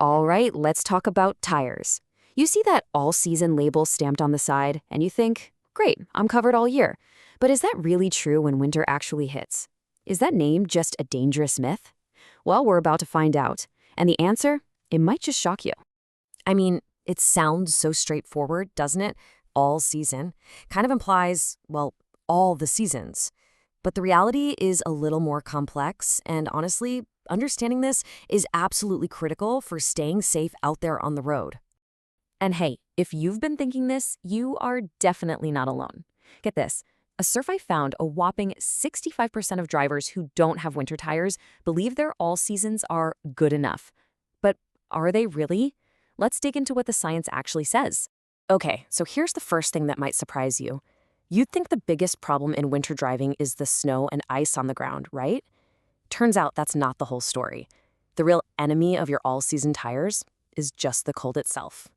All right, let's talk about tires. You see that all-season label stamped on the side, and you think, great, I'm covered all year. But is that really true when winter actually hits? Is that name just a dangerous myth? Well, we're about to find out. And the answer? It might just shock you. I mean, it sounds so straightforward, doesn't it? All season. Kind of implies, well, all the seasons. But the reality is a little more complex, and honestly, understanding this is absolutely critical for staying safe out there on the road. And hey, if you've been thinking this, you are definitely not alone. Get this. A survey found a whopping 65% of drivers who don't have winter tires believe their all seasons are good enough. But are they really? Let's dig into what the science actually says. Okay, so here's the first thing that might surprise you. You'd think the biggest problem in winter driving is the snow and ice on the ground, right? Turns out that's not the whole story. The real enemy of your all-season tires is just the cold itself.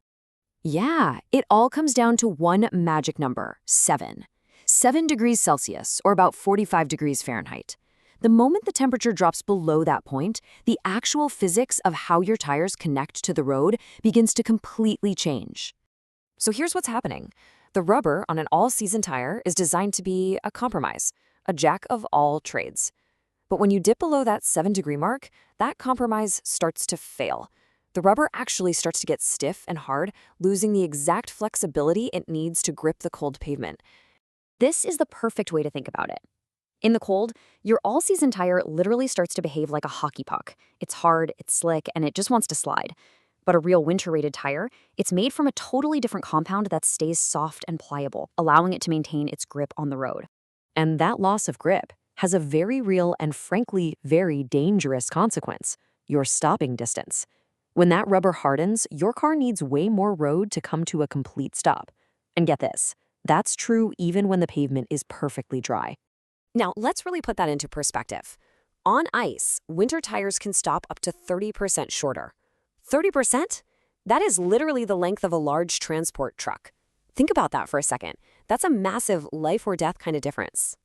Yeah, it all comes down to one magic number, 7. 7 degrees Celsius, or about 45 degrees Fahrenheit. The moment the temperature drops below that point, the actual physics of how your tires connect to the road begins to completely change. So here's what's happening. The rubber on an all-season tire is designed to be a compromise, a jack of all trades. But when you dip below that 7-degree mark, that compromise starts to fail. The rubber actually starts to get stiff and hard, losing the exact flexibility it needs to grip the cold pavement. This is the perfect way to think about it. In the cold, your all-season tire literally starts to behave like a hockey puck. It's hard, it's slick, and it just wants to slide. But a real winter-rated tire, it's made from a totally different compound that stays soft and pliable, allowing it to maintain its grip on the road. And that loss of grip has a very real and frankly very dangerous consequence: your stopping distance. When that rubber hardens, your car needs way more road to come to a complete stop. And get this, that's true even when the pavement is perfectly dry. Now, let's really put that into perspective. On ice, winter tires can stop up to 30% shorter. 30%? That is literally the length of a large transport truck. Think about that for a second. That's a massive life or death kind of difference.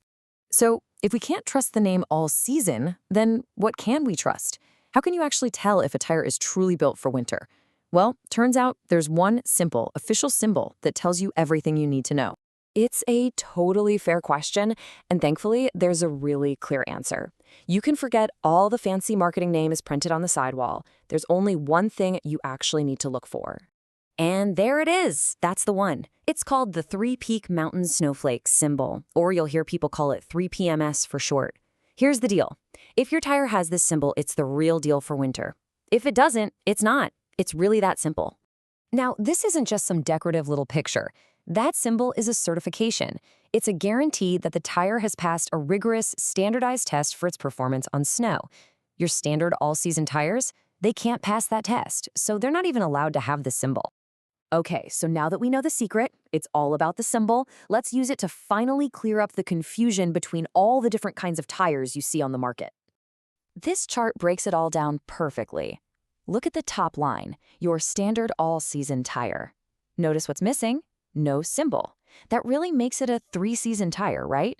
So, if we can't trust the name all season, then what can we trust? How can you actually tell if a tire is truly built for winter? Well, turns out there's one simple, official symbol that tells you everything you need to know. It's a totally fair question, and thankfully, there's a really clear answer. You can forget all the fancy marketing names printed on the sidewall. There's only one thing you actually need to look for. And there it is. That's the one. It's called the Three-Peak Mountain Snowflake symbol, or you'll hear people call it 3PMS for short. Here's the deal. If your tire has this symbol, it's the real deal for winter. If it doesn't, it's not. It's really that simple. Now, this isn't just some decorative little picture. That symbol is a certification. It's a guarantee that the tire has passed a rigorous, standardized test for its performance on snow. Your standard all-season tires, they can't pass that test, so they're not even allowed to have this symbol. Okay, so now that we know the secret, it's all about the symbol, let's use it to finally clear up the confusion between all the different kinds of tires you see on the market. This chart breaks it all down perfectly. Look at the top line, your standard all-season tire. Notice what's missing? No symbol. That really makes it a 3-season tire, right?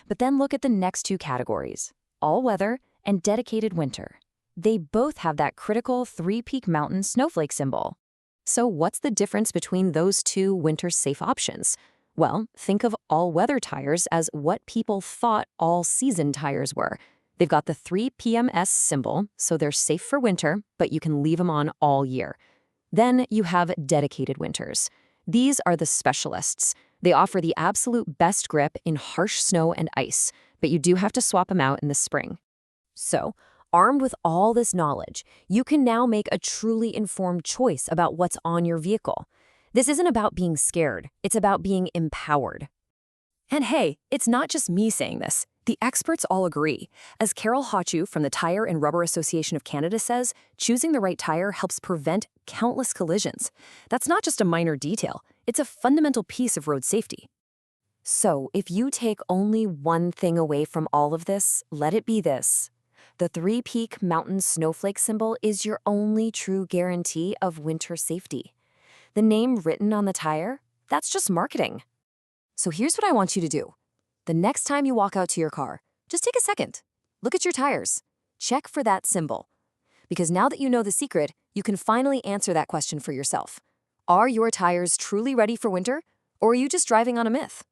But then look at the next two categories, all-weather and dedicated winter. They both have that critical Three-Peak Mountain Snowflake symbol. So what's the difference between those two winter-safe options? Well, think of all-weather tires as what people thought all-season tires were. They've got the 3PMS symbol, so they're safe for winter, but you can leave them on all year. Then you have dedicated winters. These are the specialists. They offer the absolute best grip in harsh snow and ice, but you do have to swap them out in the spring. So, armed with all this knowledge, you can now make a truly informed choice about what's on your vehicle. This isn't about being scared, it's about being empowered. And hey, it's not just me saying this. The experts all agree. As Carol Hochu from the Tire and Rubber Association of Canada says, choosing the right tire helps prevent countless collisions. That's not just a minor detail, it's a fundamental piece of road safety. So, if you take only one thing away from all of this, let it be this. The Three-Peak Mountain Snowflake symbol is your only true guarantee of winter safety. The name written on the tire, that's just marketing. So here's what I want you to do. The next time you walk out to your car, just take a second. Look at your tires. Check for that symbol. Because now that you know the secret, you can finally answer that question for yourself. Are your tires truly ready for winter, or are you just driving on a myth?